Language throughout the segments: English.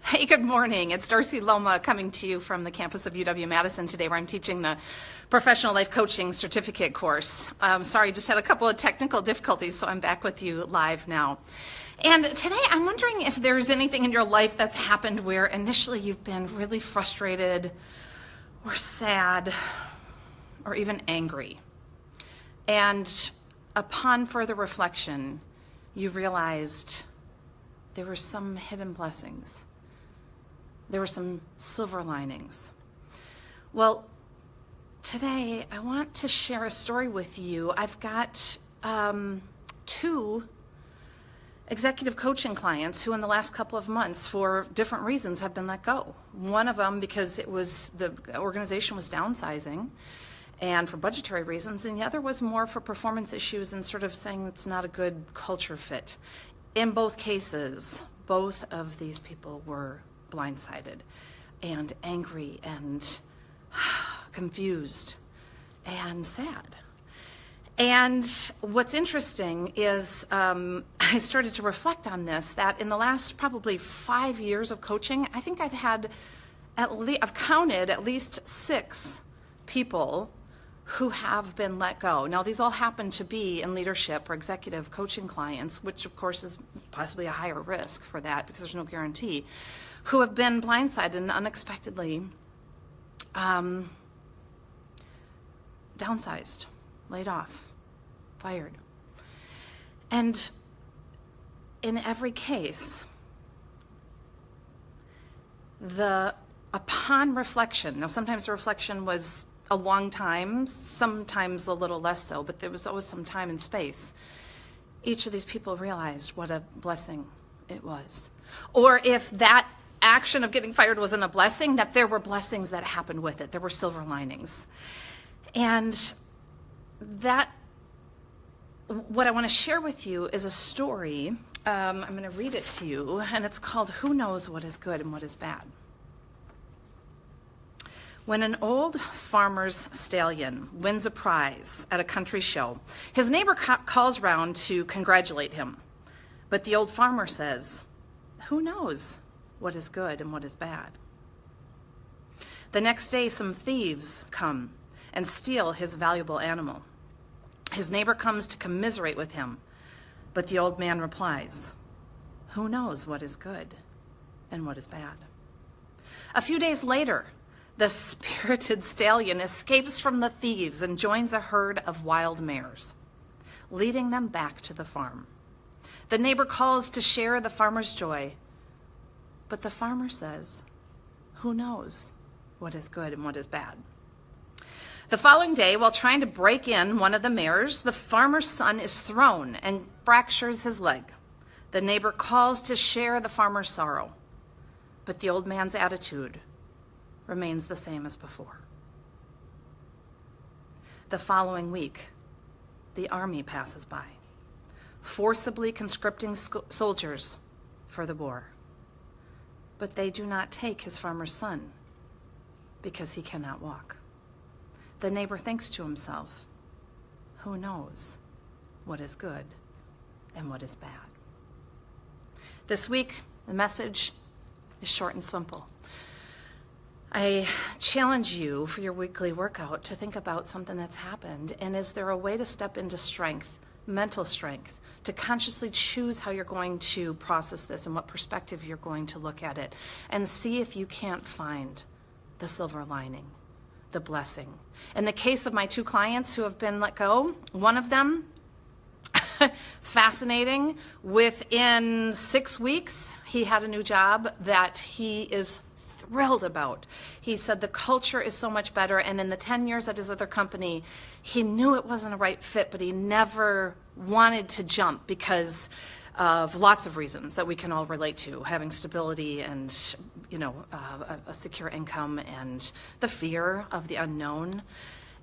Hey, good morning. It's Darcy Loma coming to you from the campus of UW-Madison today, where I'm teaching the Professional Life Coaching Certificate course. Sorry, just had a couple of technical difficulties, so I'm back with you live now. And today I'm wondering if there's anything in your life that's happened where initially you've been really frustrated or sad or even angry. And upon further reflection, you realized there were some hidden blessings. There were some silver linings. Well, today I want to share a story with you. I've got two executive coaching clients who in the last couple of months, for different reasons, have been let go. One of them because the organization was downsizing and for budgetary reasons, and the other was more for performance issues and sort of saying it's not a good culture fit. In both cases, both of these people were blindsided and angry and confused and sad. And what's interesting is I started to reflect on this, that in the last probably 5 years of coaching, I think I've counted at least 6 people who have been let go. Now, these all happen to be in leadership or executive coaching clients, which of course is possibly a higher risk for that because there's no guarantee, who have been blindsided and unexpectedly downsized, laid off, fired. And in every case, upon reflection, now sometimes the reflection was a long time, sometimes a little less so, but there was always some time and space. Each of these people realized what a blessing it was. Or if that action of getting fired wasn't a blessing, that there were blessings that happened with it. There were silver linings. And what I want to share with you is a story. I'm going to read it to you, and it's called Who Knows What is Good and What is Bad. When an old farmer's stallion wins a prize at a country show, his neighbor calls round to congratulate him. But the old farmer says, "Who knows what is good and what is bad?" The next day, some thieves come and steal his valuable animal. His neighbor comes to commiserate with him, but the old man replies, "Who knows what is good and what is bad?" A few days later, the spirited stallion escapes from the thieves and joins a herd of wild mares, leading them back to the farm. The neighbor calls to share the farmer's joy, but the farmer says, "Who knows what is good and what is bad?" The following day, while trying to break in one of the mares, the farmer's son is thrown and fractures his leg. The neighbor calls to share the farmer's sorrow, but the old man's attitude remains the same as before. The following week, the army passes by, forcibly conscripting soldiers for the war. But they do not take his farmer's son because he cannot walk. The neighbor thinks to himself, "Who knows what is good and what is bad?" This week, the message is short and simple. I challenge you for your weekly workout to think about something that's happened, and is there a way to step into strength, mental strength, to consciously choose how you're going to process this and what perspective you're going to look at it, and see if you can't find the silver lining, the blessing. In the case of my 2 clients who have been let go, one of them, fascinating, within 6 weeks, he had a new job that he is thrilled about. He said the culture is so much better, and in the 10 years at his other company, he knew it wasn't a right fit, but he never wanted to jump because of lots of reasons that we can all relate to, having stability and a secure income and the fear of the unknown.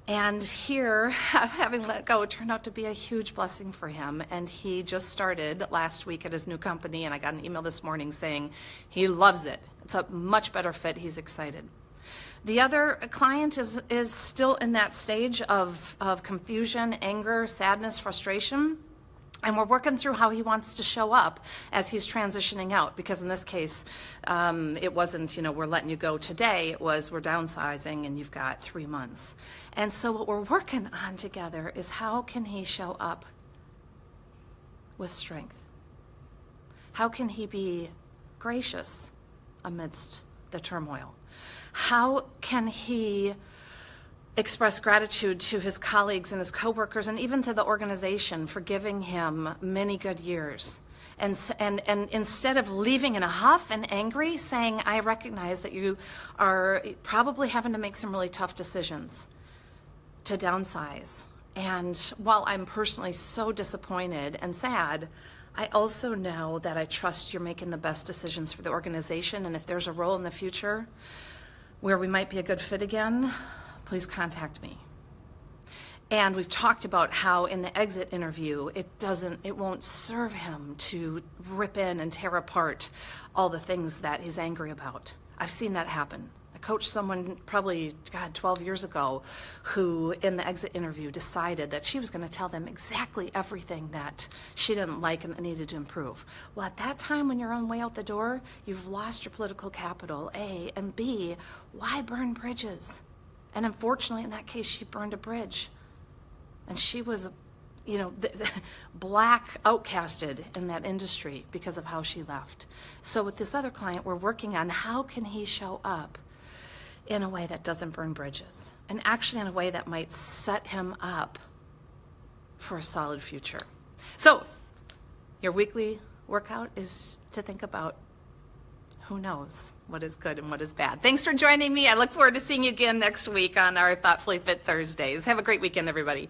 And here, having let go turned out to be a huge blessing for him. And he just started last week at his new company, and I got an email this morning saying he loves it. It's a much better fit. He's excited. The other client is still in that stage of confusion, anger, sadness, frustration. And we're working through how he wants to show up as he's transitioning out, because in this case, it wasn't, we're letting you go today. It was, we're downsizing and you've got 3 months. And so what we're working on together is how can he show up with strength? How can he be gracious amidst the turmoil? How can he express gratitude to his colleagues and his coworkers and even to the organization for giving him many good years? And instead of leaving in a huff and angry, saying, I recognize that you are probably having to make some really tough decisions to downsize. And while I'm personally so disappointed and sad, I also know that I trust you're making the best decisions for the organization. And if there's a role in the future where we might be a good fit again, please contact me. And we've talked about how in the exit interview, it won't serve him to rip in and tear apart all the things that he's angry about. I've seen that happen. I coached someone probably, 12 years ago, who in the exit interview decided that she was going to tell them exactly everything that she didn't like and needed to improve. Well, at that time, when you're on the way out the door, you've lost your political capital, A, and B, why burn bridges? And unfortunately, in that case, she burned a bridge. And she was, black outcasted in that industry because of how she left. So with this other client, we're working on how can he show up in a way that doesn't burn bridges, and actually in a way that might set him up for a solid future. So your weekly workout is to think about who knows what is good and what is bad. Thanks for joining me. I look forward to seeing you again next week on our Thoughtfully Fit Thursdays. Have a great weekend, everybody.